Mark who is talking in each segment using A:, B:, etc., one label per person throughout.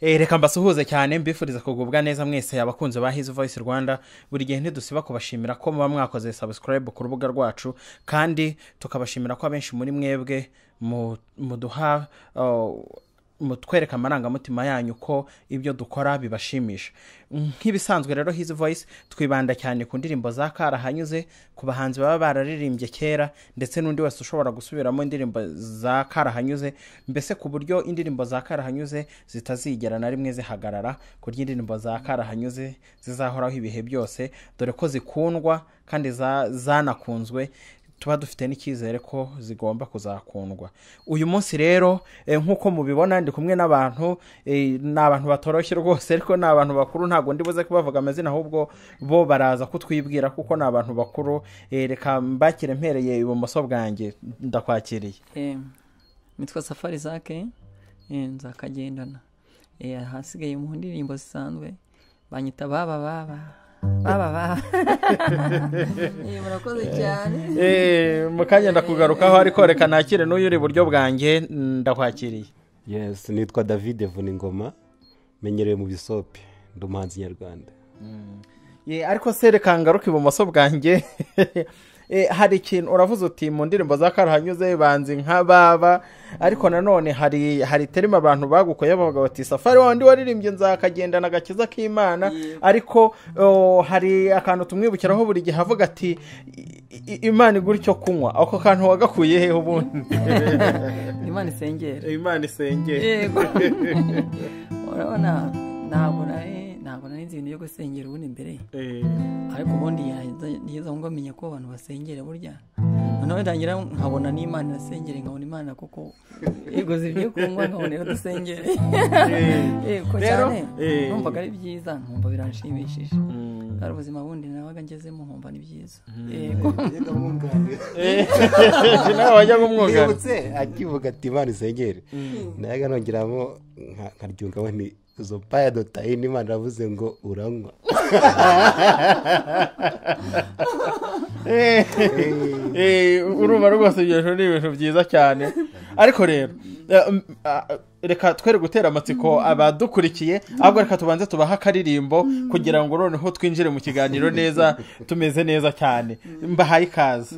A: Reka mbasuhuze cyane mbifuriza kugubwa neza mwese abakunzi ba His Voice Rwanda. Buri gihe ntidusiba kubashimira ko muba mwakoze subscribe ku rubuga rwacu, kandi tukabashimira ko abenshi muri mwebwe muduha mutwereka amarangamutima yanyu ko ibyo dukora bibashimisha. Nk'ibisanzwe rero His Voice twibanda cyane ku ndirimbo za karahanyuze, ku bahanzi baba bararirimbye kera, ndetse n'undi wese ushobora gusubiramo indirimbo za karahanyuze, mbese ku buryo indirimbo za karahanyuze zitazigera na rimwe zihagarara, kurya indirimbo za karahanyuze zizahoraho ibihe byose, dore ko zikundwa kandi zanakunzwe, tuba dufite n'icyizere ko zigomba kuzakundwa. Uyu munsi rero nk'uko mubibona ndi kumwe n'abantu, n'abantu batoroshye rwose, ariko n'abantu bakuru, ntabwo ndi buze kubavuga amazina, ahubwo bo baraza kutwibwira kuko n'abantu bakuru. Reka mbakire mpereye ibumoso bwanjye, ndakwakiriye.
B: Nitwa Safari Zake, nzakagendana. Hasigaye mu ndirimbo zisanzwe banyita baba murakoze cyane.
A: Mukanya ndakugarukaho, ariko reka nakire n'uyu uri buryo bwanjye, ndakwakiriye.
C: Yes, nitwa David Vuningoma, menyereye mu bisope, ndi umuhanzi nyarwanda.
A: Ariko se reka ngaruke ibumoso bwanjye. Hari ikintu uravuze uti mu ndirimbo za karahanyuze banzi nka baba, ariko nanone hari terima abantu bagukoye bavuga bati Safari wandi waririmbye nzakagendana agakiza k'Imana, ariko hari akantu tumwibukiraho buri gihe avuga ati Imana igura icyo kunywa. Ako kantu wagakuye he ubundi?
B: Imana isengere.
A: Imana isengere.
B: Yego. Urabona ntabwo nari nzi ibintu byo gusengera ubundi mbere, ariko ubundi yaheza ngo amenye ko abantu basengera burya, noneho ndangira nkabona n'Imana irasengera, nkabona Imana kuko iguze ibyo kunywa, nkabona iradusengere. Ko cyane numvaga ari byiza, nkumva biranshimishije, ari ubuzima bundi nabaga ngezemo nkumva ni byiza. Yego
C: nawe wajya kumwunga akivuga ati Imana isengere, nayaga nongeramo nkaryungamo nti zo paya dotayini Imana ravuze ngo uranywa.
A: Urumva rwose ibyo ni ibintu byiza cyane. Ariko rero reka twere gutera amatsiko abadukurikiye, ahubwo reka tubanze tubaha akaririmbo kugira ngo noneho twinjire mu kiganiro neza, tumeze neza cyane. Mbahaye ikaze.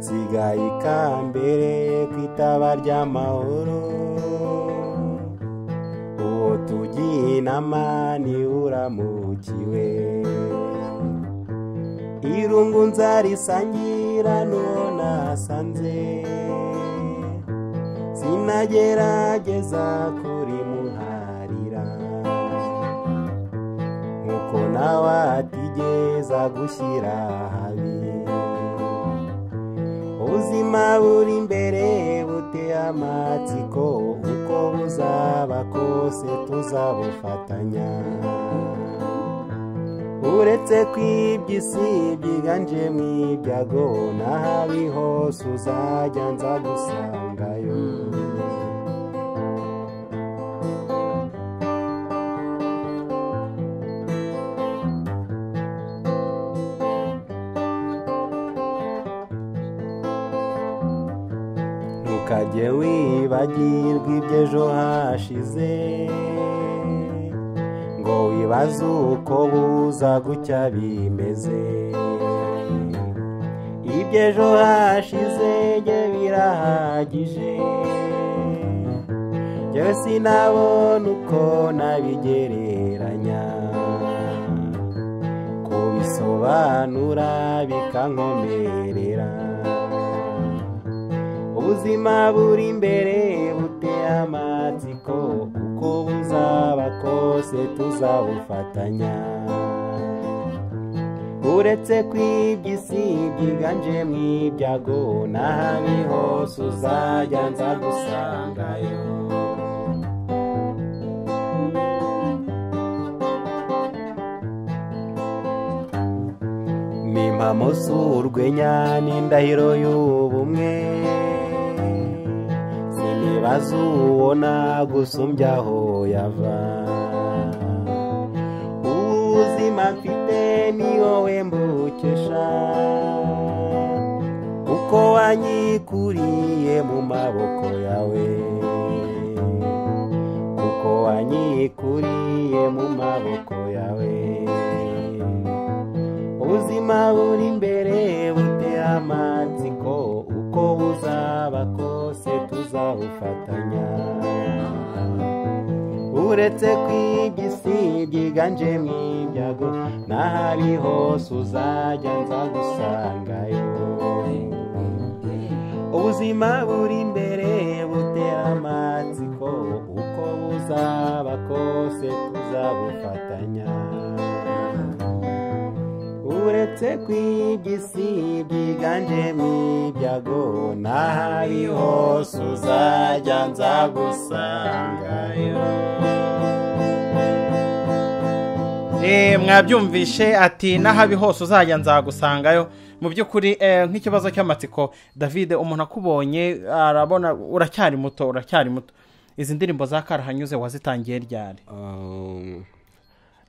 C: Sigaye ikambere kwitaba ry'amahoro, uwo tugiye inama ni uramukiwe, irungu nzarisangira n'uwo nasanze, sinagerageza kurimuharira, nkuko nawe atigeza gushyira habi. Ubuzima buri imbere buteye amatsiko, uko buzaba kose tuzabufatanya, uretse kw'iby'isi byiganje mu ibyago, n'ahabi hose uzajya nza gusangayo. Ntukajye wibagirwa iby'ejo hashize, ngo wibaze uko buza gucya bimeze. Iby'ejo hashize jye birahagije, jyewe sinabona uko nabigereranya, kubisobanura bikankomerera. Ubuzima buri imbere buteye amatsiko, uko buzaba kose tuzabufatanya, uretse kw'iby'isi byiganje mu ibyago, n'ahabi hose uzajya nza gusangayo. n'impamo z'urwenya n'indahiro y'ubumwe sinibaza uwo nagusumbya aho yava ubuzima mfite ni wowe mbukesha kuko wanyikuriye mu maboko yawe kuko wanyikuriye mu maboko yawe ubuzima buri imbere butera amatsiko uko buzaba kose tuzabufatanya uretse kw'igisi byiganje mw'ibyago n'ahari hose uzajya nzagusangayo ubuzima buri imbere butera amatsiko uko buzaba kose tuzabufatanya uretse kw'igisi byiganje mw'ibyago n'ahari hose uzajya nzagusangayo.
A: Mwabyumvishe ati n'ahabi hose uzajya nzagusangayo. Mu by'ukuri nk'ikibazo cy'amatsiko David, umuntu akubonye arabona uracyari muto izi ndirimbo za Karahanyuze wazitangiye ryari?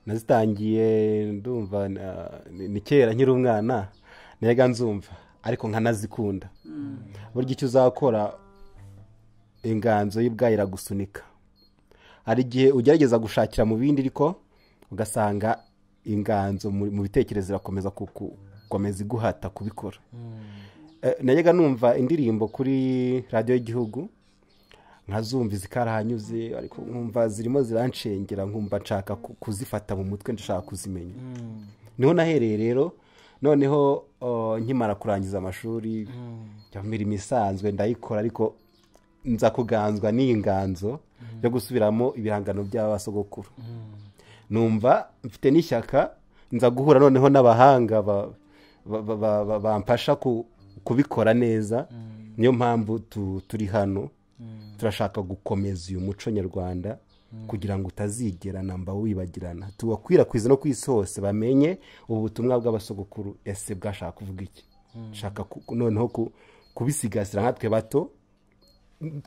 C: Nazitangiye ndumva ni kera nkiri umwana nayaga nzumva ariko nkanazikunda. Burya icyo uzakora inganzo y'ibwayi iragusunika. Hari igihe ugerageza gushakira mu bindi ariko ugasanga inganzo mu bitekerezo irakomeza gukomeza iguhata kubikora. Nayaga numva indirimbo kuri radio y'igihugu nkazumva Zikarahanyuze ariko nkumva zirimo zirancengera nkumva nshaka kuzifata mu mutwe ndashaka kuzimenya. Niho nahereye rero noneho nkimara kurangiza amashuri cyamira imisanzwe ndayikora ariko nza kuganzwa n'inganzo yo gusubiramo ibihangano by'abasogokuru. Numva mfite n'ishyaka nza guhura noneho n'abahanga bampasha kubikora neza. Niyo mpamvu turi hano turashaka gukomeza uyu muco nyarwanda kugira ngo utazigera namba wibagirana tuwakwirakwiza no kwisi hose bamenye ubu butumwa bw'abasogokuru ese bwashaka kuvuga iki. Shaka noneho kubisigasira nkatwe bato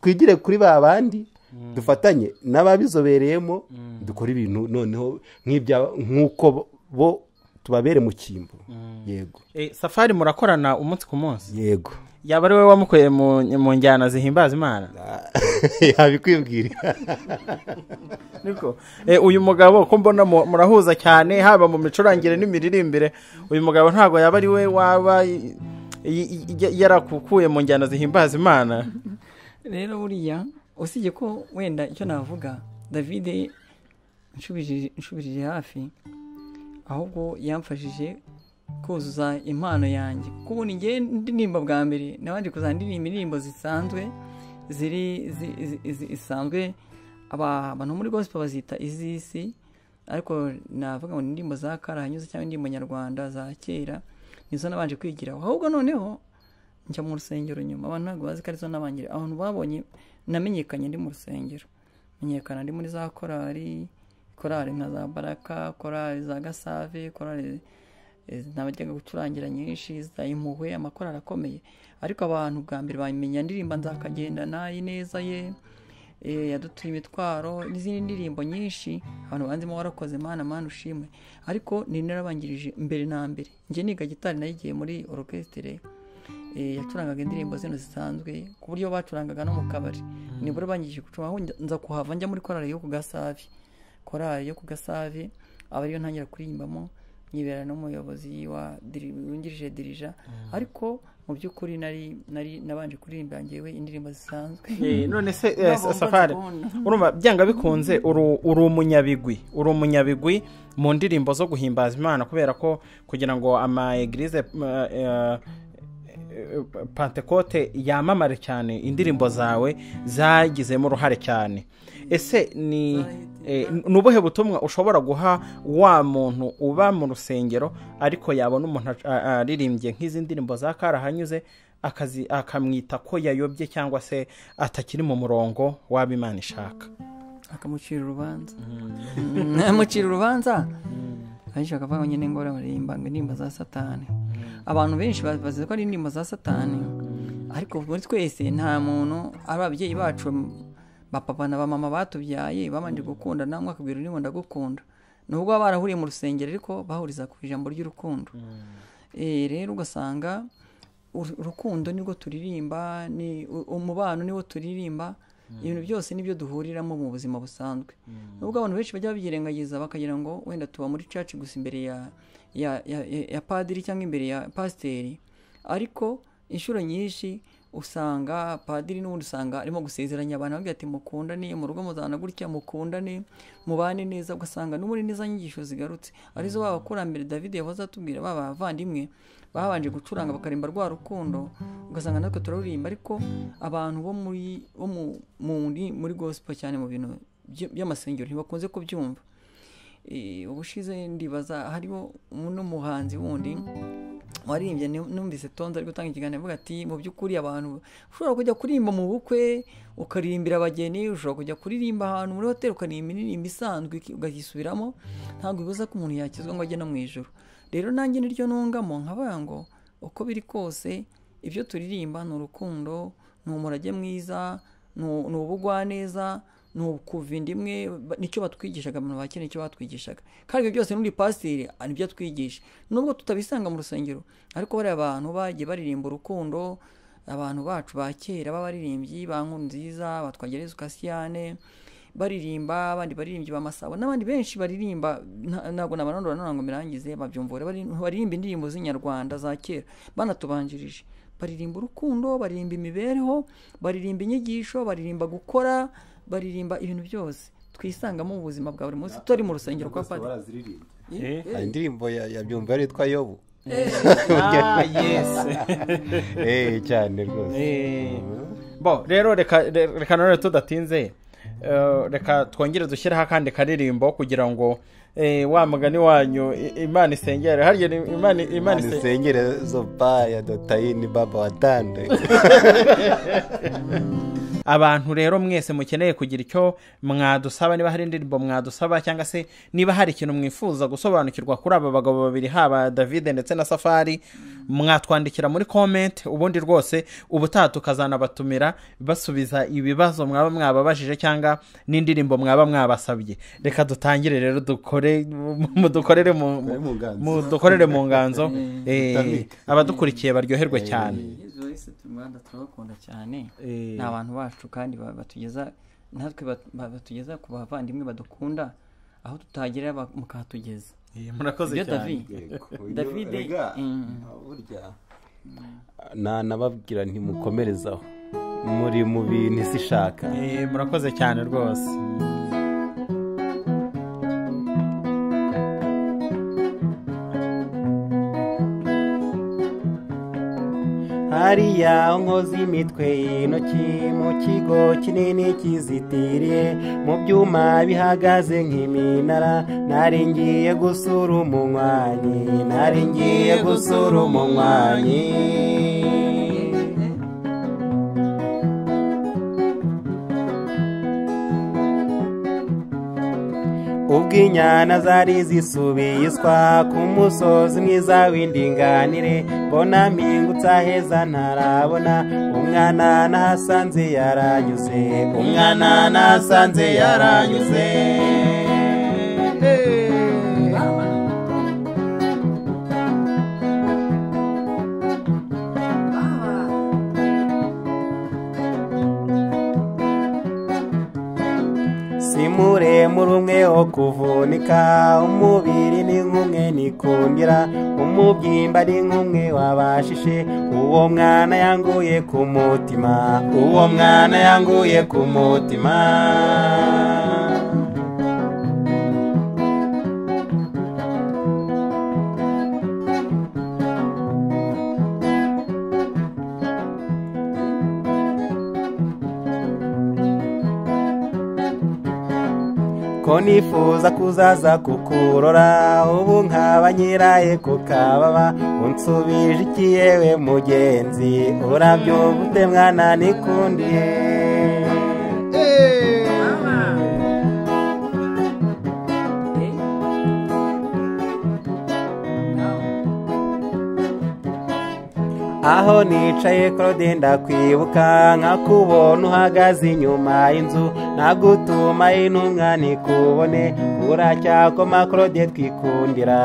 C: twigire kuri babandi dufatanye n'ababizobereyemo dukora ibintu noneho nk'uko bo tubabere mu kimbo. Yego.
A: Safari murakorana umunsi ku munsi?
C: Yego.
A: Yaba ari we wamukuye mu njyana zihimbaza Imana?
C: Yabikwibwira.
A: Niko uyu mugabo ko mbona murahuza cyane haba mu micurangire n'imiririmbire. Uyu mugabo ntago yaba ari we waba yarakukuye mu njyana zihimbaza Imana?
B: Rero buriya usibye ko wenda icyo navuga David nshubirije hafi ahubwo yamfashije kuzuza impano yanjye kuko ni ngiye ndirimba bwa mbere nabandi kuzandirimba indirimbo zisanzwe isanzwe abantu muri gospel bazita izisi ariko navuga ngo indirimbo za Karahanyuze cyangwa indirimbo nyarwanda za kera nizo nabanje kwigira ahubwo noneho njya mu rusengero nyuma abantu ntabwo bazi ko arizo nabangire abantu babonye namenyekanye ndi mu rusengero menyekana ndi muri za korali nka za Baraka, korali za Gasave, korali nabajyaga gucurangira nyinshi za Impuhwe, amakorali akomeye ariko abantu bwa mbere bamenya ndirimba Nzakagenda nayi neza ye yadutuye imitwaro n'izindi ndirimbo nyinshi abantu banzimo warakoze mana ushimwe ariko ni narabangirije mbere na mbere nje niga gitari nayigiye muri orchestre yacurangaga indirimbo zino zisanzwe ku buryo bacurangaga no mu kabari nibwo bangije gucuranga nza kuhava njya muri korali yo ku Gasave abariyo ntangira kuririmbamo nyibera n'umuyobozi wungirije dirija ariko mu by'ukuri nari nabanje kuririmba ngewe indirimbo zisanzwe.
A: None se Safari urumva byanga bikunze uri umunyabigwi mu ndirimbo zo guhimbaza Imana kubera ko kugira ngo ama eglise Pentecote yamamare cyane indirimbo zawe zagizemo uruhare cyane. Ese ni nubuhe butumwa ushobora guha wa muntu uba mu rusengero ariko yabona umuntu aririmbye nk'izi ndirimbo za Karahanyuze akamwita ko yayobye cyangwa se atakiri mu murongo w'Imana ishaka?
B: Akamucira urubanza aje akavuga nyine ngo baririmba indirimbo za Satani abantu benshi bazi ko ari indirimbo za satani, ariko muri twese nta muntu, ari ababyeyi bacu bapapa na bamama batubyaye babanje gukunda, namwe akabwira undi ngo ndagukunda, nubwo baba barahuriye mu rusengero ariko bahuriza ku ijambo ry'urukundo. Rero ugasanga urukundo nibwo turirimba, ni umubano niwo turirimba, ibintu byose nibyo duhuriramo mu buzima busanzwe. Nubwo abantu benshi bajya babyirengagiza bakagira ngo wenda tuba muri church gusa imbere ya padiri cyangwa imbere ya pasiteri, ariko inshuro nyinshi usanga padiri n'ubundi usanga arimo gusezeranya abantu bavuga ati mukundane mu rugo muzana gutya, mukundane mubane neza, ugasanga n'ubundi neza nyigisho zigarutse arizo babakurambere David yahoze atubwira, bavandimwe babanje gucuranga bakarimba rwa rukundo, ugasanga natwe turaririmba, ariko abantu bo muri gospel cyane mu bintu by'amasengero ntibakunze kubyumva. Ubushize ndibaza hariho n'umuhanzi wundi waririmbye, numvise tonze ari gutanga ikiganiro avuga ati mu by'ukuri abantu ushobora kujya kuririmba mu bukwe ukaririmbira abageni, ushobora kujya kuririmba ahantu muri hoteli ukaririmba indirimbo isanzwe ugasubiramo, ntabwo bibuza ko umuntu yakizwa ngo ajye no mu ijuru. Rero nanjye niryo nungamo nkavuga ngo uko biri kose ibyo turirimba ni urukundo, ni umurage mwiza, ni ubugwaneza, ni ukuvinda imwe, nicyo batwigishaga abantu bakene, nicyo batwigishaga, kandi ibyo byose n'uri pasiteri nibyo atwigisha, nubwo tutabisanga mu rusengero, ariko bariya abantu bagiye baririmba urukundo, abantu bacu ba kera b'abaririmbyi ba Nkurunziza, batwagereza Kasiyane baririmba, abandi baririmbyi ba Masabo n'abandi benshi baririmba, ntabwo nabanondora none ngo mirangize babyumvore, baririmba indirimbo z'inyarwanda za kera banatubanjirije, baririmba urukundo, baririmba imibereho, baririmba inyigisho, baririmba gukora, baririmba ibintu byose twisangamo mu buzima bwa buri munsi turi mu rusengero kwa padiri.
C: Indirimbo ya byumva yitwa Yobu.
A: Yes.
C: Cyane rwose.
A: Bo rero reka none tudatinze, reka twongere dushyiraho akandi karirimbo kugira ngo wa mugani wanyu Imana isengere, harya Imana
C: isengere zo baya dotayini baba watande.
A: Abantu rero mwese mukeneye kugira icyo mwadusaba, niba hari indirimbo mwadusaba cyangwa se niba hari ikintu mwifuza gusobanukirwa kuri aba bagabo babiri, haba David ndetse na Safari, mwatwandikira muri comment, ubundi rwose ubutaha tukazanabatumira basubiza ibibazo mwaba mwababajije cyangwa n'indirimbo mwaba mwabasabye. Reka dutangire rero dukorere mu nganzo, abadukurikiye baryoherwe cyane.
B: Rwanda turabakunda cyane, ni abantu bacu kandi batugeza ku bavandimwe badukunda, aho tutagera mukahatugeza.
A: Murakoze cyane
B: David.
C: Nababwira ntimukomerezaho, muri mu bintu isi ishaka.
A: Murakoze cyane rwose.
C: hariya nkoze imitwe y'intoki mu kigo kinini kizitiriye mu byuma bihagaze nk'iminara, nari ngiye gusura umunywanyi, ubwo inyana zari zisubiswa ku musozi mwiza w'indinganire, mbona mpingutse aheza ntarabona, umwana nahasanze yaranyuze, muremure umwe wo kuvunika, umubiri ni nk'umwe nikundira, umubyimba ni nk'umwe wabashishe, uwo mwana yanguye ku mutima, ko nifuza kuzaza kukurora, ubu nkaba nyiraye ku kababa, unsubije iki yewe mugenzi, urabyumva ute mwana nikundiye? aho nicaye Claude ndakwibuka nkakubona uhagaze inyuma y'inzu nagutuma intumwa nikubone uracyakoma Claude twikundira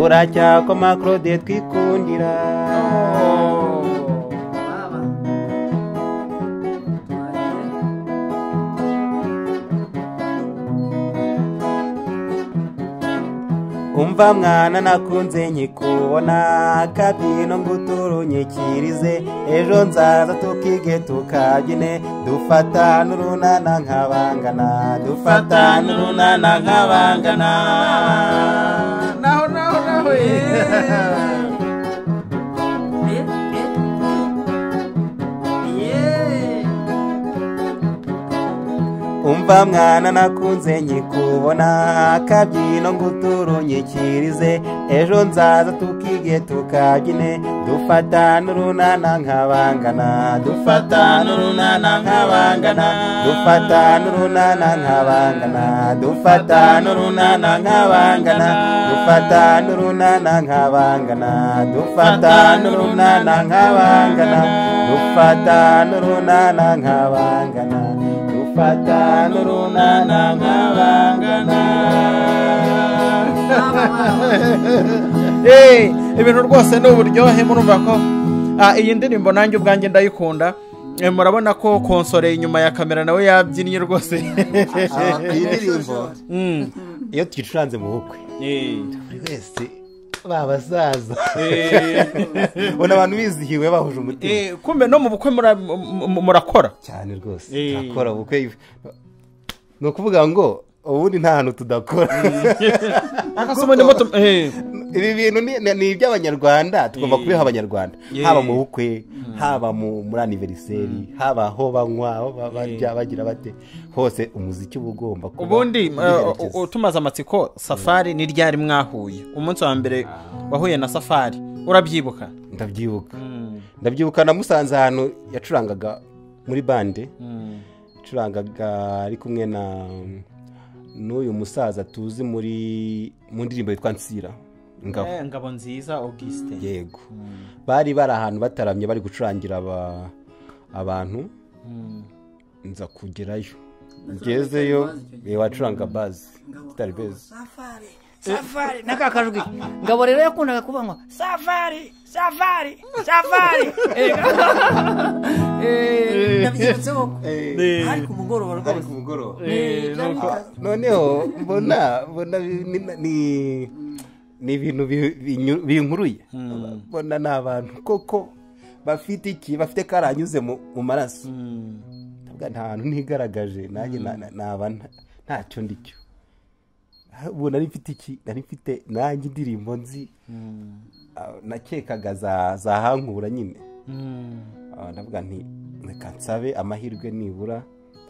C: uracyakoma Claude twikundira umva mwana nakunze nkikubona kabyino nguturunyikirize ejo nzaza tukige tukabyine dufata n'urunana nk'abangana dufata n'urunana nk'abangana
A: naho
C: umva mwana nakunze nkikubona kabyino nguturunyikirize ejo nzaza tukige tukabyine dufata n'urunana nk'abangana dufata n'urunana nk'abangana dufata n'urunana nk'abangana dufata n'urunana nk'abangana dufata n'urunana nk'abangana dufata n'urunana nk'abangana dufata n'urunana nk'abangana dufata n'urunana nk'abangana
A: ibintu rwose ni uburyohe murumva ko iyi ndirimbo nanjye ubwanjye ndayikunda murabona ko konsole inyuma ya kamera nawe yabyinnye rwose
C: iyi ndirimbo iyo tuyicuranze mu bukwe buri wese babasaza ubona abantu bizihiwe bahuje umutima
A: kumbe no mu bukwe murakora
C: cyane rwose turakora ubukwe ni ukuvuga ngo ubundi nta hantu tudakora ibi bintu ni iby'abanyarwanda tugomba kubiha abanyarwanda haba mu bukwe haba muri aniveriseri haba aho banywa aho barya bagira bate hose umuziki uba ugomba kuba
A: ubundi tumaze amatsiko Safari ni ryari mwahuye umunsi wa mbere wahuye na Safari urabyibuka ndabyibuka namusanze ahantu yacurangaga muri bande yacurangaga ari kumwe n'uyu musaza tuzi mu ndirimbo yitwa Nsira Ngabo nziza Auguste
C: yego bari ahantu bataramye bari gucurangira abantu nza kugerayo ngezeyo wacuranga bazi gitari bezi
B: Safari nakakajwi Ngabo rero yakundaga kubanywa Safari nabyibutseho ari ku mugoroba
C: noneho mbona ni ibintu binkuruye mbona ni abantu koko bafite karanyuze mu maraso nta hantu ntigaragaje nanjye naba ntacyo ndicyo ubu nari mfite nanjye indirimbo nzi nakekaga zahankura nyine ndavuga nti reka nsabe amahirwe nibura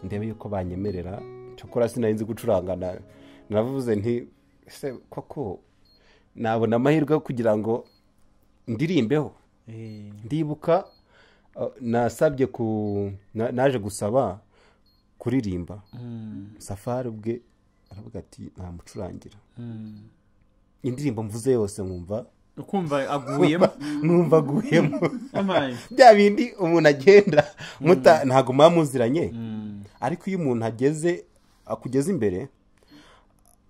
C: ndebe yuko banyemerera cyokora sinari nzi gucuranga navuze nti ese koko nabona amahirwe yo kugira ngo ndirimbeho ndibuka nasabye naje gusaba kuririmba Safari ubwe aravuga ati ntamucurangira indirimbo mvuze yose nkumva
A: ukumva aguyemo
C: numva aguyemo bya bindi umuntu agenda ntago mwamuziranye ariko iyo umuntu akugeze imbere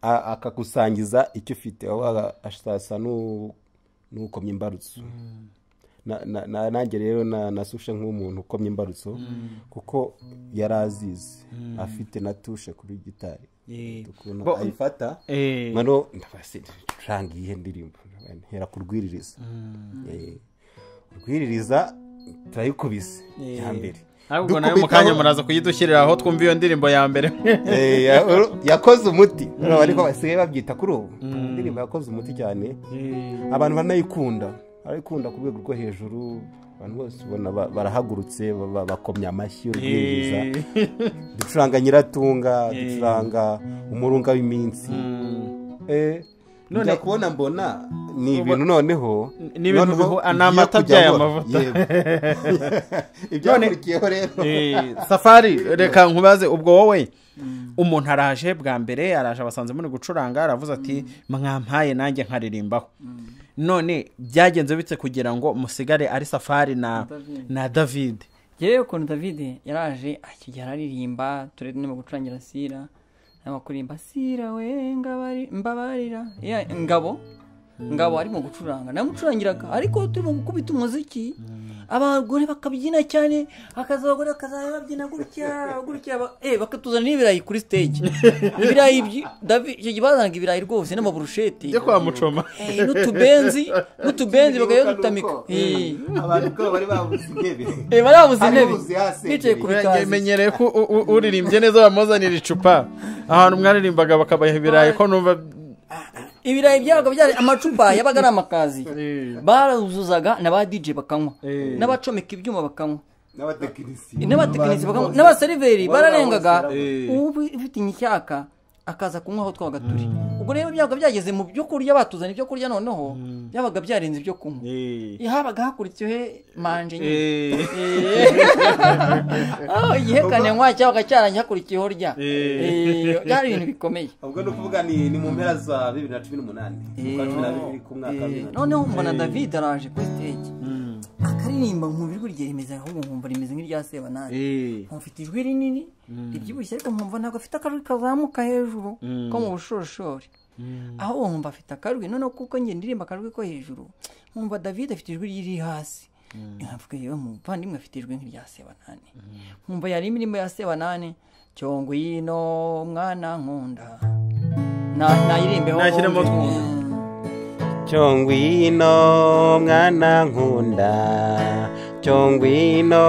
C: akagusangiza icyo ufite aho ashasa n'ukomye imbarutso nanjye rero nasushe nk'umuntu ukomye imbarutso kuko yari azizi afite na tushe kuri gitari ukuntu ayifata mano ndabasanga iyi ndirimbo hera kurwiririza urwiririza turayikubise ya mbere
A: ahubwo nayo mu kanya muraza kuyidushyirira aho twumva iyo ndirimbo ya mbere
C: yakoze umuti ariko basigaye babyita kuri ubu indirimbo yakoze umuti cyane abantu banayikunda arayikunda ku rwego rwo hejuru abantu bose ubona barahagurutse bakomya amashyi urwiriza ducuranga Nyiratunga ducuranga Umurunga w'iminsi none kubona mbona ni ibintu noneho
A: ni ibintu amata byaye amavuta
C: ibyakurikiyeho rero
A: Safari reka nkubaze ubwo wowe umuntu araje bwa mbere araje abasanze muri gucuranga aravuze ati mwampaye nanjye nkaririmbaho none byagenze bitse kugira ngo musigare ari Safari na David?
B: yewe ukuntu David yaraje akigera aririmba turetse no gucurangira Sira n'abakurimba Sira we mbabarira ngabo arimo gucuranga namucurangiraga ariko turimo gukubita umuziki abagore bakabyina cyane akazabagore akazababyina gutya bakatuzana n'ibirayi kuri stage ibirayi David icyo gibazanga ibirayi rwose n'amaburusheti
A: byo kwa Mucoma
B: n'utubenzi bakayo dutamika
C: abantu ko bari babuze intebe
B: bicaye ku bikazi
A: menyereye ko uririmbye neza bamuzanira icupa ahantu mwaririmbaga bakabaha ibirayi ko numva
B: ibirayi byabaga byari amacupa yabaga ari amakazi barazuzaga n'aba DJ bakanywa n'abacomeka ibyuma bakanywa n'abatekinisi bakanywa n'abaseriveri bararengaga ufite inyishyaka akaza kunywa aho twabaga turi ubwo rero byabaga byageze mu byo kurya batuzana ibyo kurya noneho byabaga byarenze ibyo kunywa habaga hakurikiyeho manje nyine igihekane nkwa cyabaga cyarangiye hakurikiyeho rya byari ibintu bikomeye
C: ubwo ni ukuvuga ni mu mpera za 2018 ku mwaka
B: noneho mbona David araje kuri stage akaririmba mu ijwi rye rimeze ahubwo nkumva rimeze nk'irya Sebanani mufite ijwi rinini ribyibushye ariko nkumva ntabwo afite akajwi kazamuka hejuru ko mu bushorishori aho nkumva afite akajwi noneho kuko njye ndirimba akajwi ko hejuru nkumva David afite ijwi riri hasi nkavuga yewe muvandimwe afite ijwi nk'irya Sebanani nkumva yari imirimo ya Sebanani cyongwino mwana nkunda nayirimbeho
C: cyongwino mwana nkunda cyongwino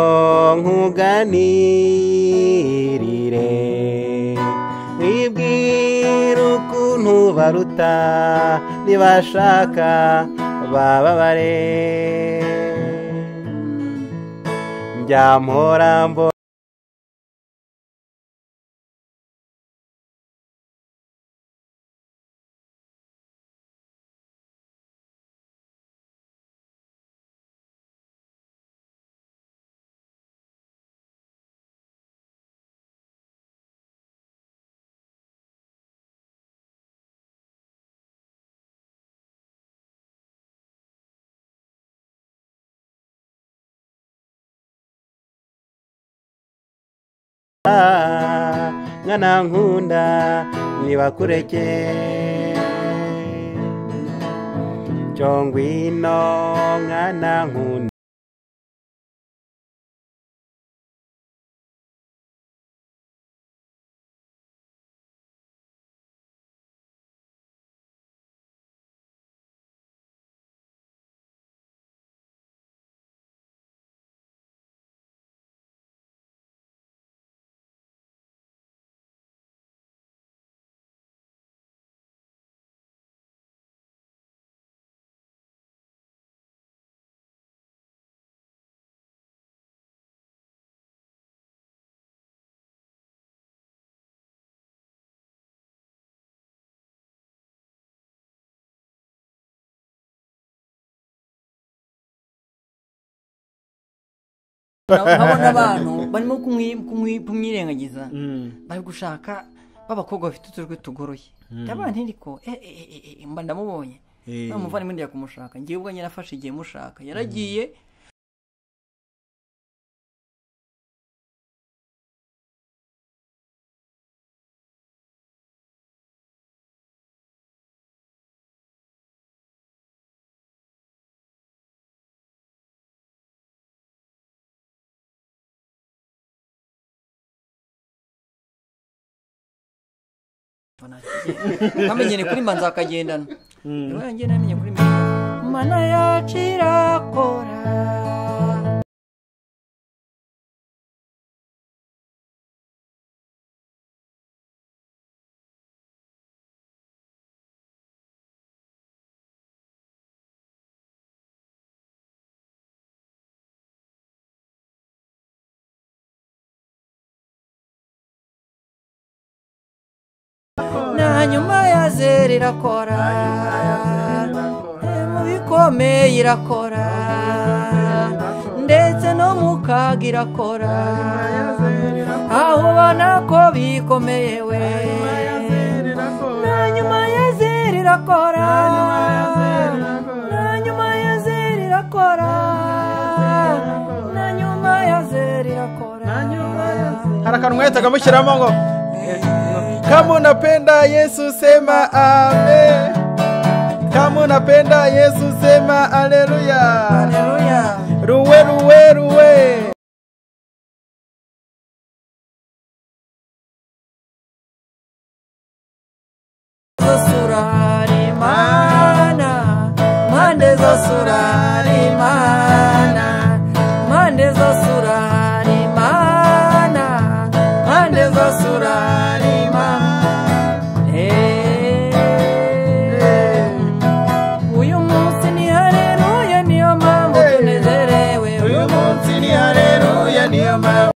C: nkuganirire wibwira ukuntu baruta nibashaka bababare njyampora mbo mwana nkunda nibakureke cyongwino mwana nkunda
B: nkabona abantu barimo kumwirengagiza bari gushaka b'abakobwa bafite utujwi tugoroye abandi ndiko mba ndamubonye n'umuvandimwe ndiya kumushaka ngiye ubwo nyine afashe igihe mushaka yaragiye namenye kuri manza akagendana niwe yanjye namenye kuri mana yacira kora nyuma ya zeri irakora mu bikomeye irakora ndetse no mu kaga irakora aho ubona ko bikomeye we na nyuma ya zeri irakora na
A: akantu mwahitaga mushyiramo ngo kama unapenda Yesu sema amen, kama unapenda Yesu sema haleluya,
B: haleluya.
A: ruwe ruwe ruwe.
B: Zosurari mana, mande zosurari mana, mande zosurari mana, mande zosurari mana. Uyu munsi ni haleluya niyo mpamvu tunezerewe.
A: Uyu munsi ni haleluya niyo mpamvu.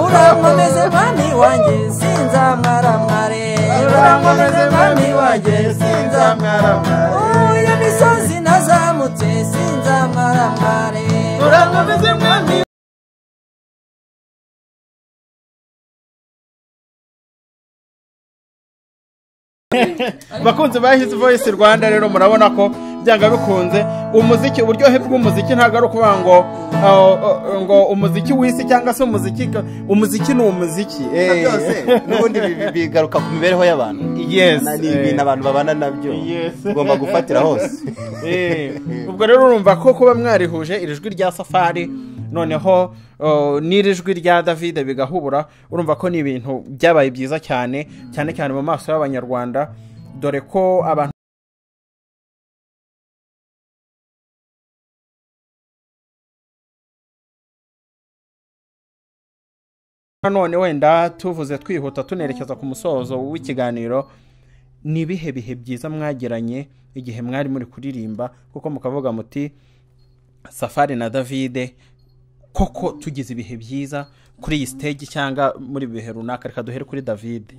B: Urankomeze mami wanjye sinzamwara mware, urankomeze mami wanjye sinzamwara mware, iyo misozi nazamutse sinzamwara mware,
A: urankomeze mwami. Bakunzi ba His Voice Rwanda, rero murabona ko byanga bikunze umuziki, uburyohe bw'umuziki ntabwo ari ukuvuga ngo umuziki w'isi cyangwa se umuziki ni umuziki
C: byose n'ubundi bigaruka ku mibereho y'abantu.
A: Yes,
C: ni ibintu abantu babana nabyo ugomba gufatira hose.
A: Ubwo rero urumva ko kuba mwarihuje iri jwi rya Safari noneho n'iri jwi rya David bigahubura, urumva ko ni ibintu byabaye byiza cyane cyane cyane mu maso y'abanyarwanda, dore ko abantu none wenda tuvuze twihuta tunerekeza ku musozo w'ikiganiro, ni ibihe bihe byiza mwagiranye igihe mwari muri kuririmba, kuko mukavuga muti Safari na David koko tugize ibihe byiza kuri iyi stage cyangwa muri bihe runaka? Reka duhere kuri David.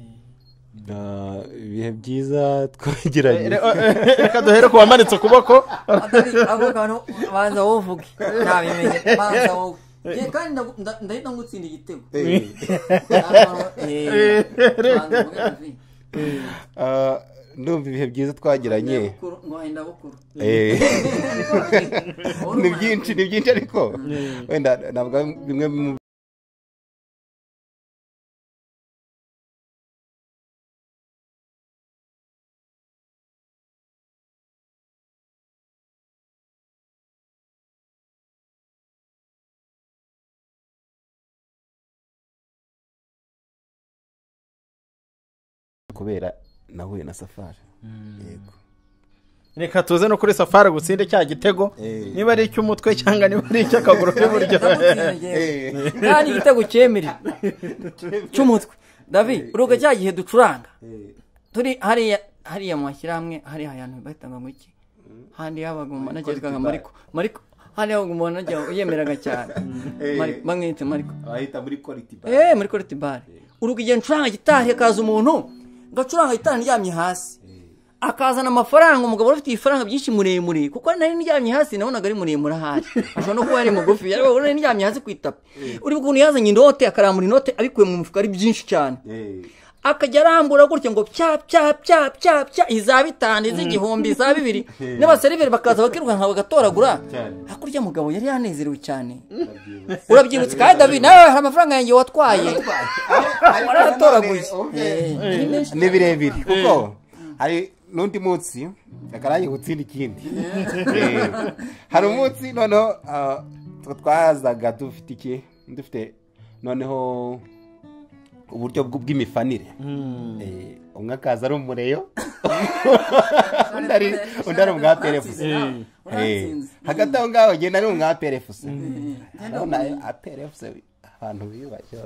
C: Ibihe byiza twagiranye,
A: reka duhere ku wamanitse ukuboko.
B: ako kantu banza wovuge nabimenye, banza wowe kandi ndahita ngutsinda igitego.
C: ndumva ibihe byiza twagiranye
B: ngwenda bukuru
C: ni byinshi ariko wenda navuga bimwe mu kubera nahuye na Safari. Yego,
A: reka tuze no kuri Safari gutsinde cya gitego, niba ari icy'umutwe cyangwa niba ari icy'akaguru k'iburyo.
B: kandi igitego cyemere cy'umutwe. David uruga cya gihe ducuranga turi hariya mu mashyirahamwe, hariya ahantu bahitanga ngo iki, handi yabaga mu manager kanga Mariko handi yabaga mu manager uyemeraga cyane, bamwita Mariko
C: ahita muri quality bar.
B: muri quality bar. Uruga igihe ncuranga gitari akaza umuntu ngacuranga gitari ndyamye hasi, akazana amafaranga, umugabo ufite ifaranga byinshi muremure, kuko nari ndyamye hasi nabonaga ari muremure ahari, ashobora no kuba ari mugufi, ariko nari ndyamye hasi ku itapi. Uri ukuntu yazanye inote, akaramura inote abikuye mu mufuka ari byinshi cyane, akajya arambura gutya ngo pya iza bitanu, iz'igihumbi, iza bibiri, n'abaseriveri bakaza bakirukanka bagatoragura. Hakurya mugabo yari yanezerewe cyane, urabyibutse kandi David nawe hari amafaranga yanjye watwaye waratoraguye.
C: Ni birebire kuko hari n'undi munsi akarangiye gutsinda ikindi. Hari umunsi noneho twazaga dufite noneho uburyo bw'imifanire. Umwe akaza ari umureyo undi ari umwaperefuse. Hagati aho ngaho agenda ari umwaperefuse, aperefuse abantu biyubashye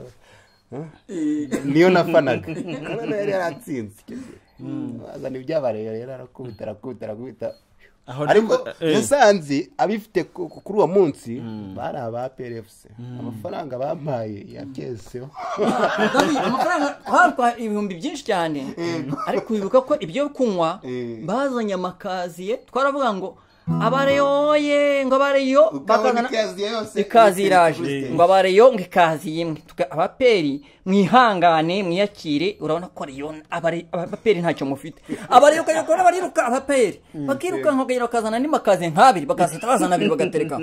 C: niyo nafanaga. None yari yaratsinze azana ibyabareyo, rero arakubita. Ariko musanze abifite kuri uwo munsi bari abaperefuse, amafaranga bampaye yakeseho.
B: Amafaranga hapa ibihumbi byinshi cyane, ariko wibuka ko ibyo kunywa bazanye amakaziye, twaravuga ngo abareyo ye ngo abareyo bakazana ikazi iraje ngo abareyo ngo ikazi yimwe abaperi mwihangane mwiyakire urabona ko ariyo abaperi ntacyo mufite abareyo kayakora bariruka abaperi bakiruka nkogera kazana ni makazi nkabiri bakasita bazana biri bagatereka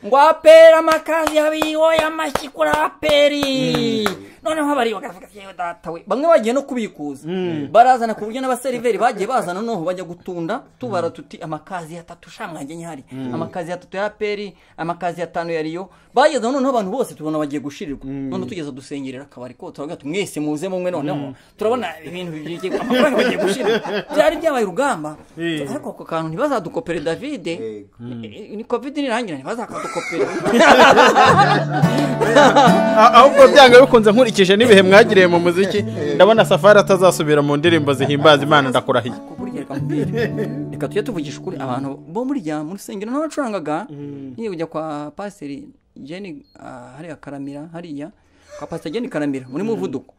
B: ngo apera amakazi yabiyo yamashikura aperi noneho abari bagavuga yewe data we bamwe bagiye no kubikuza barazana ku buryo n'abaseriveri bagiye bazana noneho bajya gutunda tubara tuti amakazi atatu shamwange nyari amakazi atatu ya peri amakazi atanu yariyo bageze noneho abantu bose tubona bagiye gushirirwa none tugeze dusengerera akabari ko turavuga tumwese muze mumwe noneho turabona ibintu bigiye amafaranga bagiye gushirira byari byabaye urugamba ariko ako kantu ntibazadukopere David ni covid nirangira ntibazakadukopere
A: ahubwo byanga bikunze nkurikije n'ibihe mwagiriye mu muziki ndabona Safari atazasubira mu ndirimbo zihimbaza Imana ndakurahiye
B: reka tujye tuvugisha ukuri abantu bo muri rusengero n'abacurangaga niyo ujya kwa paseri Jenny hariya Karamira hariya kwa paseri Jenny Karamira muri muvuduko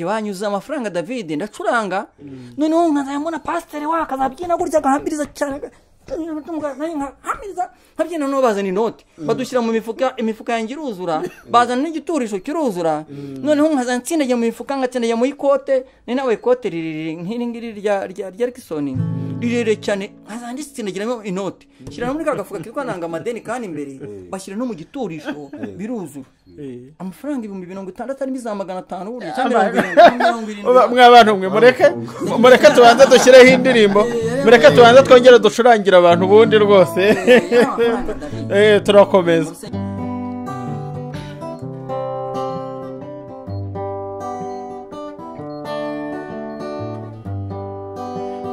B: banyuza amafaranga David ndacuranga noneho nkazayamona paseri wakazabyina gutya agahambiriza cyane habyina no bazana inoti badushyira mu imifuka yanjye iruzura bazana n'igiturisho kiruzura noneho nkazana ntsindagiye mu mifuka ngatsindagiye mu ikote ni nawe ikote nk'iri ngiri rya Rickson rirere cyane nkazana nditsindagiramo inoti shyira muri kagafuka kiriko nanga amadeni kandi imbere bashyira no mu giturisho biruzura amafaranga 600 ari biza 500 burya cyangwa 700
A: mw'abantu mwe mureke tubanze dushyireho indirimbo mureke tubanze twongera ducurangira abantu bundi rwose turakomeza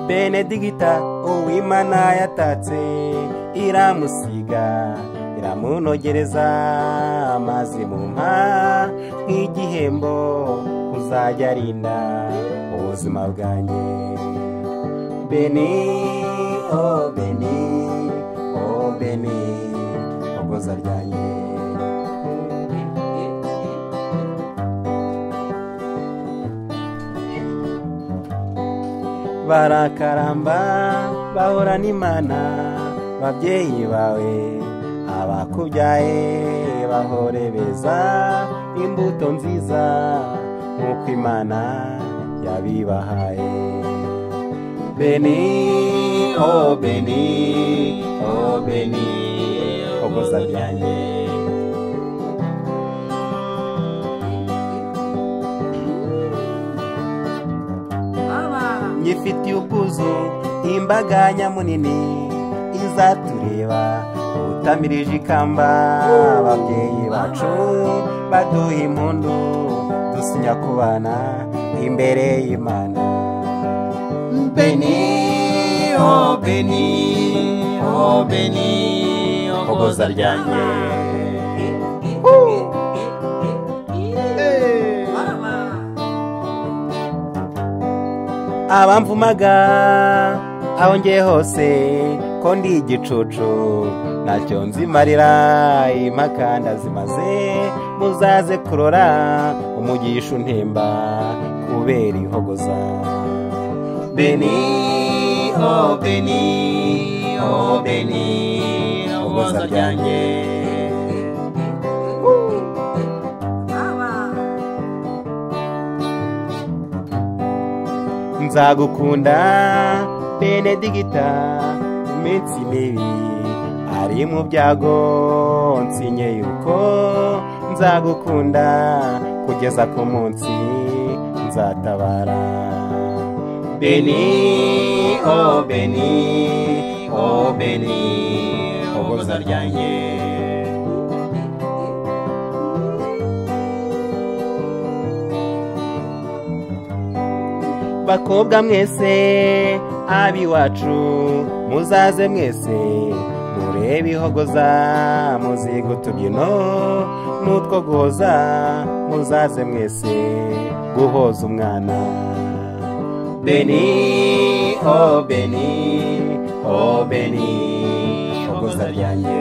C: Benedicta Uwimana yatatse iramusiga iramunogereza amazi mu mpa nk'igihembo kuzajya arinda ubuzima bwanjye Beni oh Beni oh Beni ogoza ryanjye barakaramba bahora n'Imana babyeyi bawe abakubyaye bahore beza imbuto nziza nk'uko Imana yabibahaye Beni oh Beni oh Beni ogoza ryanjye nyifitiye ubwuzu imbaga nyamunini izatureba utamirije ikamba ababyeyi bacu baduha impundu dusinya kubana imbere y'Imana Beni oh Beni oh Beni ogoza ryanjye abamvumaga aho ngiye hose ko ndi igicucu ntacyo nzimarira impaka ndazimaze muzaze kurora umugisha untemba kubera ihogoza Beni oh Beni oh Beni ogoza ryanjye nzagukunda Benedicta iminsi mibi ari mu byago nsinye yuko nzagukunda kugeza ku munsi nzatabara Beni oh Beni oh Beni ogoza ryanjye bakobwa mwese abiwacu muzaze mwese murebe ihogoza muziga utubyino n'utwo guhoza muzaze mwese guhoza umwana Beni oh Beni oh Beni ogoza ryanjye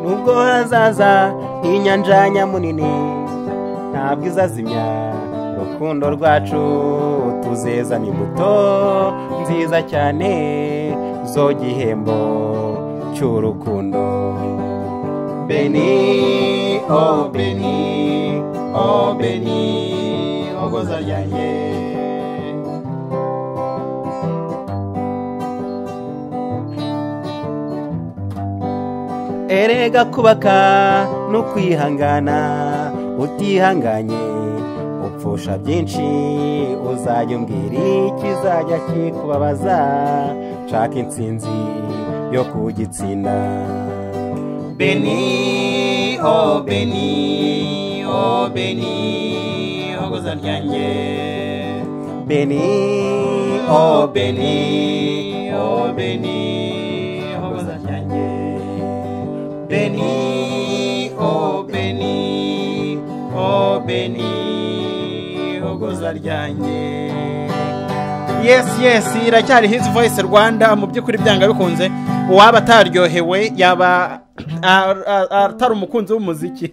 C: nubwo hazaza inyanja nyamunini ntabwo izazimya urukundo rwacu tuzezana imbuto nziza cyane zo gihembo cy'urukundo. Beni oh Beni oh Beni hogoza ryanjye. Erega kubaka no kwihangana, utihanganye upfusha byinshi, uzajya umbwira ikizajya kikubabaza, nshaka intsinzi yo kugitsinda. Beni oh Beni oh Beni hogoza ryanjye. Beni oh Beni oh Beni hogoza ryanjye. Beni oh Beni oh Beni hogoza ryanjye.
A: yes iracyari His Voice Rwanda. Mu by'ukuri byanga bikunze uwaba ataryohewe yaba atari umukunzi w'umuziki.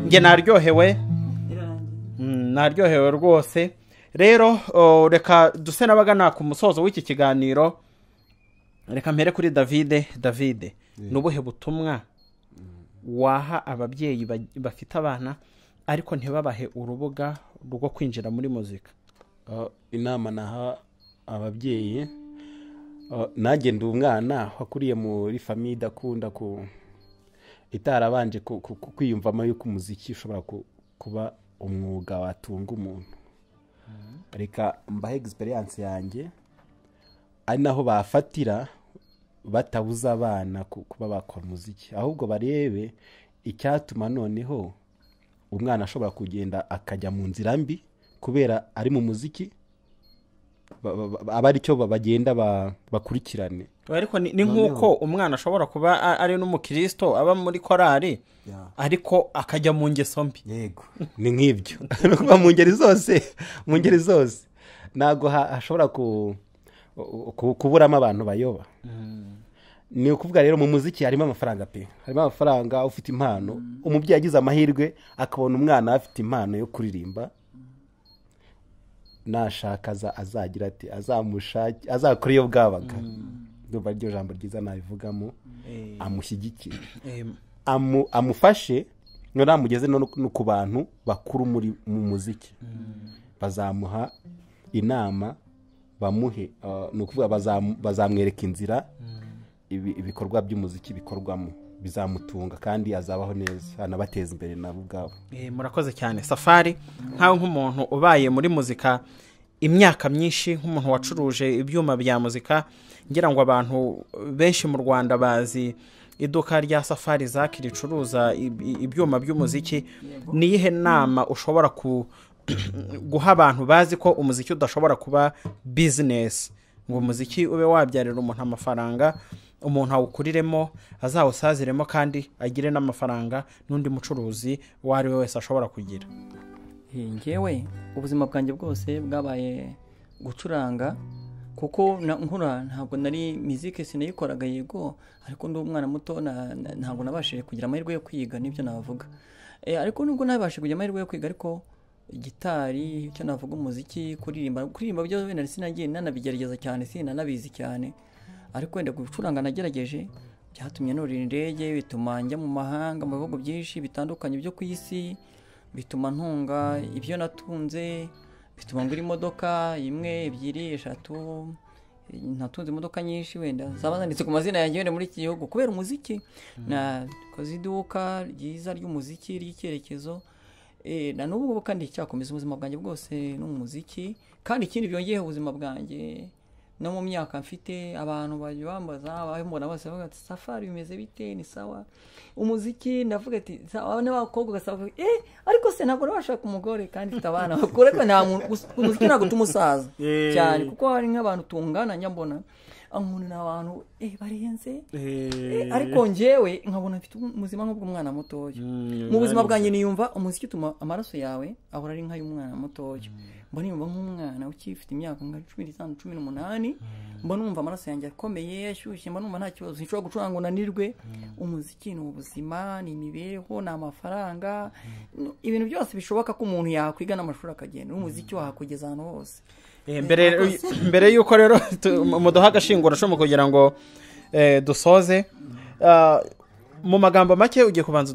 A: Nge naryohewe rwose. Rero reka duse n'abagana ku musozo w'iki kiganiro. Reka mpere kuri David nubuhe butumwa waha ababyeyi bafite abana ariko ntibabahe urubuga rwo kwinjira muri muzika?
C: Inama naha ababyeyi, nanjye ndi umwana wakuriye muri famiye idakunda itarabanje kwiyumvamo yuko umuziki ushobora kuba umwuga watunga umuntu. Reka mbahe experience yanjye, ari naho bafatira batabuza abana kuba bakora umuziki, ahubwo barebe icyatuma noneho umwana ashobora kugenda akajya mu nzira mbi kubera ari mu muziki, aba ari cyo bagenda bakurikirane.
A: Ariko ni nk'uko umwana ashobora kuba ari n'umukristo aba muri korari ariko akajya mu ngeso mbi.
C: Yego, ni nk'ibyo. Kuba mu ngeri zose ntago hashobora kuburamo abantu bayoba. Ni ukuvuga rero mu muziki harimo amafaranga pe, harimo amafaranga. Ufite impano, umubyeyi agize amahirwe akabona umwana afite impano yo kuririmba, nashaka azagira ati azakora iyo bwabaga. Ndumva iryo jambo ryiza nabivugamo. Amushyigikire, amufashe, none amugeze no ku bantu bakuru mu muziki. Bazamuha inama, bamuhe ni ukuvuga bazamwereka inzira ibikorwa by'umuziki bikorwamo, bizamutunga kandi azabaho neza, anabateza imbere nabo ubwabo.
A: Murakoze cyane. Safari, nkaho nk'umuntu ubaye muri muzika imyaka myinshi, nk'umuntu wacuruje ibyuma bya muzika, ngira ngo abantu benshi mu Rwanda bazi iduka rya Safari Zaki ricuruza ibyuma by'umuziki. Ni iyihe nama ushobora guha abantu bazi ko umuziki udashobora kuba business, ngo umuziki ube wabyarira umuntu amafaranga, umuntu awukuriremo, azawusaziremo kandi agire n'amafaranga n'undi mucuruzi uwo ari we wese ashobora kugira?
B: Ngewe ubuzima bwanjye bwose bwabaye gucuranga, kuko nkura ntabwo nari muzike sinayikoraga, yego, ariko ndi umwana muto ntabwo nabashije kugira amahirwe yo kwiga, nibyo navuga. Ariko nubwo nabashije kugira amahirwe yo kwiga, ariko gitari, icyo navuga umuziki, kuririmba byo wenda sinagiye nanabigerageza cyane, sinanabizi cyane, ariko wenda gucuranga nagerageje. Byatumye nurira indege, bituma njya mu mahanga, mu bihugu byinshi bitandukanye byo ku isi, bituma ntunga ibyo natunze, bituma ngura imodoka 1, 2, 3, natunze imodoka nyinshi wenda zaba zanditse ku mazina yanjye wenda muri iki gihugu kubera umuziki. Nakoze iduka ryiza ry'umuziki ry'icyerekezo, na n'ubu kandi cyakomeza ubuzima bwanjye bwose n'umuziki. Kandi ikindi byongeyeho ubuzima bwanjye no mu myaka mfite, abantu bambaza abahembona bose bavuga ati Safari bimeze bite? Ni sawa umuziki? Ndavuga ati sawa. N'abakobwa gasaba ariko se ntabwo bashaka umugore kandi tabana bakore ko nta umuziki ntabwo tumusaza cyane, kuko hari nk'abantu tungana nyambona ankunda abantu barenze ariko njyewe nkabona mfite ubuzima nk'ubw'umwana mutoya mu buzima bwanjye niyumva umuziki utuma amaraso yawe ahora ari nk'ay'umwana mutoya mbona yumva nk'umwana ukifite imyaka nka 15 18 mbona numva amaraso yanjye akomeye ashyushye mbona numva nta kibazo nshobora gucuranga unanirwe umuziki ni ubuzima ni imibereho ni amafaranga ibintu byose bishoboka ko umuntu yakwiga n'amashuri akagenda umuziki wahakugeza ahantu hose
A: mbere yuko rero muduha agashingura cyo kugira ngo dusoze mu magambo make ugiye kubanza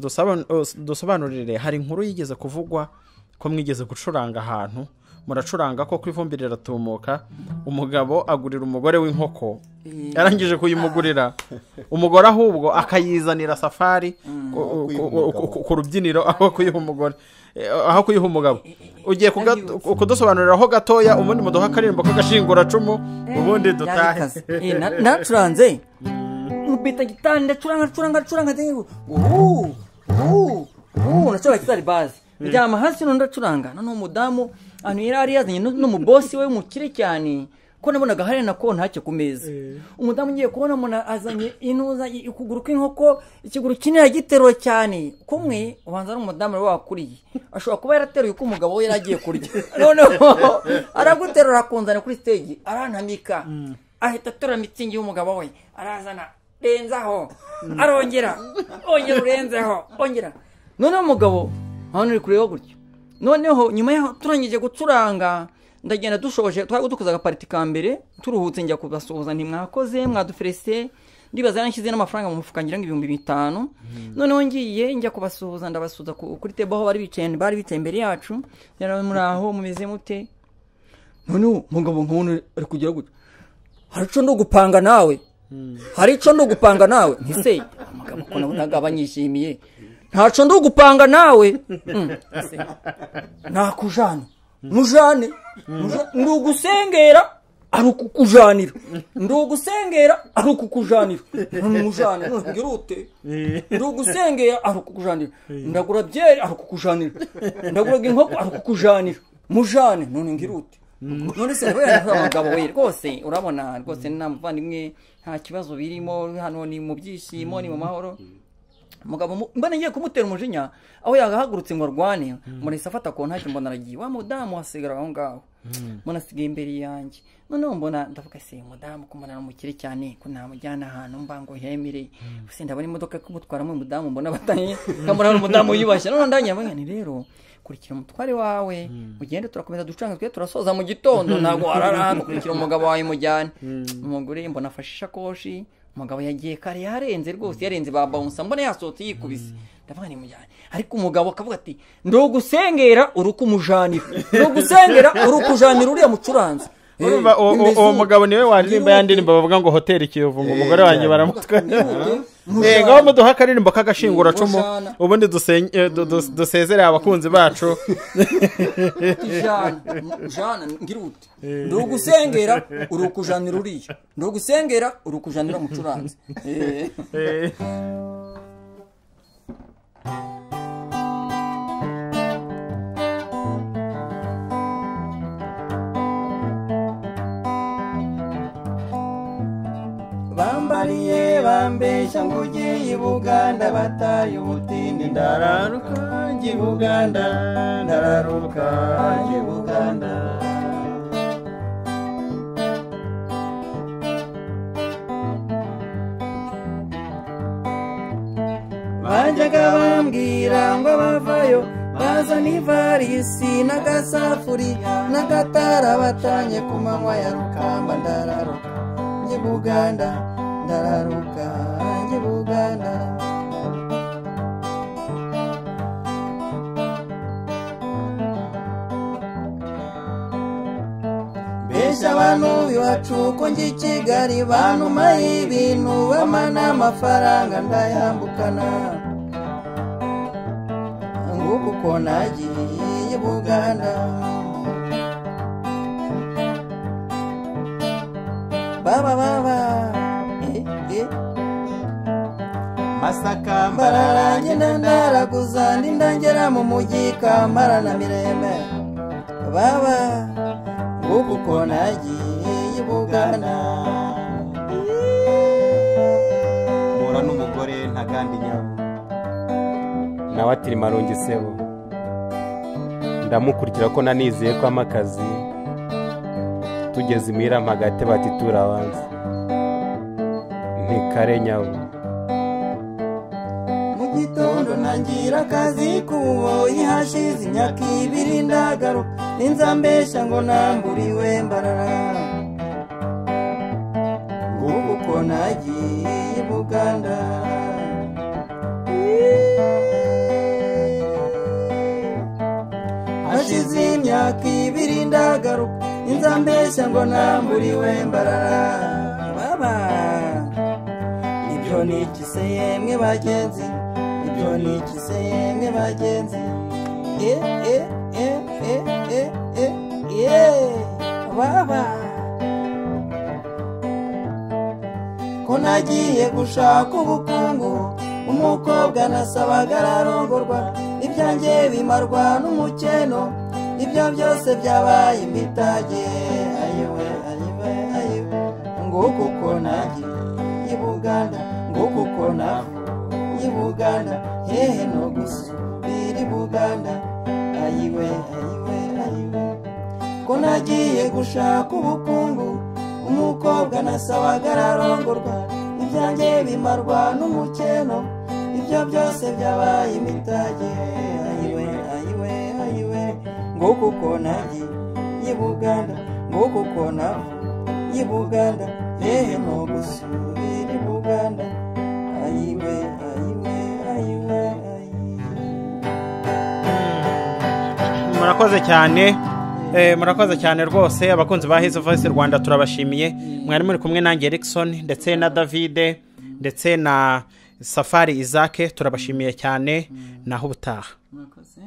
A: dusobanurire hari inkuru yigeze kuvugwa ko mwigeze gucuranga ahantu muracuranga ko kwivumbira ratumuka umugabo agurira umugore w'inkoko yarangije kuyimugurira umugore ahubwo akayizanira safari ku rubyiniro aho kuyiha umugore aho kuyiha umugabo ugiye kudusobanurira aho gatoya ubundi muduha akaririmbo k'agashingura cumu ubundi dutahe
B: nacuranze mubita gitanda curanga nacyo kitari bazi njyama hasi no ndacuranga none umudamu anu yari yazanye n'umubosi we mukire cyane ko nabonaga hari nako ntacyo ku meza umudamu ngiye kubona muna azanye inuza ikuguru k'inkoko ikiguru kinira gitero cyane kumwe ubanza n'umudamu we wakuriye ashobora kuba yarateruye ko umugabo we yaragiye kurya none araguterura kunzana kuri stage arantamika ahita atora mitsingi y'umugabo we arazana renzaho arongera urenzeho ongera none umugabo hano uri kureba gutyo noneho nyuma yaho turangije gucuranga ndagenda dushoje dukoze agapariti ka mbere turuhutse njya kubasuhuza ntimwakoze mwaduferese ndibaza yanshyize n'amafaranga mu mufuka ngira ngo 5,000 noneho ngiye njya kubasuhuza ndabasuza kuri table aho bari bicaye imbere yacu yarawe muri aho mumeze mute noneho mugabo nk'umuntu ari kugira gutyo hari ico ndo gupanga nawe ntise mugabo ko nabonaga abanyishimiye ntaco ndo gupanga nawe nakujana mujane ndugusengera arukukujanira mujane ngirute ndugusengera arukukujanira ndagura byeri arukukujanira ndagura inkoko arukukujanira mujane none ngirute none se abagabo we rwose urabona rwose namuvandimwe nta kibazo birimo hano ni mu byishimo ni mu mahoro mugabo mbona ngiye kumutera umujinya aho yagahagurutse ngo arwane murisa afata ko ntacyo mbona aragiye wa mudamu wasigara aho ngaho mbona asigaye imbere yanjye noneho mbona ndavuga se mudamu kumana n'umukire cyane ko namujyana ahantu mbango hemire se ndabona imodoka kumutwaramo umudamu mbona batanye kamura n'umudamu yibashye none ndanyabanga ni rero kurikira umutware wawe ugende turakomeza ducanga twe turasoza mu gitondo ntago araranga kurikira umugabo wawe mujyane umugore mbona afashisha koshi umugabo yagiye kare yarenze rwose yarenze babawunsa mbona yasohotse yikubise ndavuga ni mujyane ariko umugabo akavuga ati ndogusengera urukumujanira uriya mucuranzi
A: uwo mugabo niwe waririmba yandirimba bavuga ngo hoteli Kiyovu ngo umugore wanjye baramutwa ngaho muduha akaririmbo k'agashingura cumu ubundi dusezerere abakunzi bacu
B: jana ngirute ndogusengera urukujanira uriya ndogusengera urukujanira mucuranzi bambariye bambesha ngo ugiye i Buganda bataye ubutindi ndararuka njye i Buganda bajyaga bambwira ngo bavayo bazana ivarisi n'agasafuriya n'agatara batanye ku manywa ya Rukamba ndararuka njye Buganda besha abantu iwacu ko njye i Kigali banuma ibintu bamana amafaranga ndayambukana nguko ko nagiye Buganda baba Masaka mbararanye ndaraguza ndangera mu mujyi Kampala na Mirembe baba nguko ko nagiye Buganda
C: kandi nyabo nawe ati Marongi sebo ndamukurikira ko nanizeye ko amakazi tugeze imira mpagate bati turabanza ntikare nyabo
B: mu gitondo nangira akazi k'ububoyi hashize imyaka 2 ndagaruka ninzambesha ngo namburiwe mbarara ngubu ko nagiye i Buganda hashize imyaka 2 ndagaruka ninzambesha ngo namburiwe mbarara baba ibyo ni iki se yemwe bagenzi ibyo ni iki se yemwe bagenzi baba ko nagiye gushaka ubukungu umukobwa nasabaga ararongorwa ibyanjye bimarwa n'umukeno ibyo byose byabaye imitage ayiwe ayiwe ayiwe nguko uko nagiye i Buganda nguko uko navuye i Buganda hehe no gusubira i Buganda ayiwe ayiwe ayiwe ko nagiye gushaka ubukungu umukobwa nasabaga ararongorwa ibyanjye bimarwa n'umukeno ibyo byose byabaye imitage ayiwe ayiwe ayiwe nguko uko nagiye i Buganda nguko uko navuye i Buganda hehe no gusubira i Buganda ayiwe ayiwe ayiwe
A: murakoze cyane murakoze cyane rwose abakunzi ba His Voice Rwanda turabashimiye mwari muri kumwe nanjye Erikson ndetse na David ndetse na Safari Isaac turabashimiye cyane naho ubutaha.
B: murakoze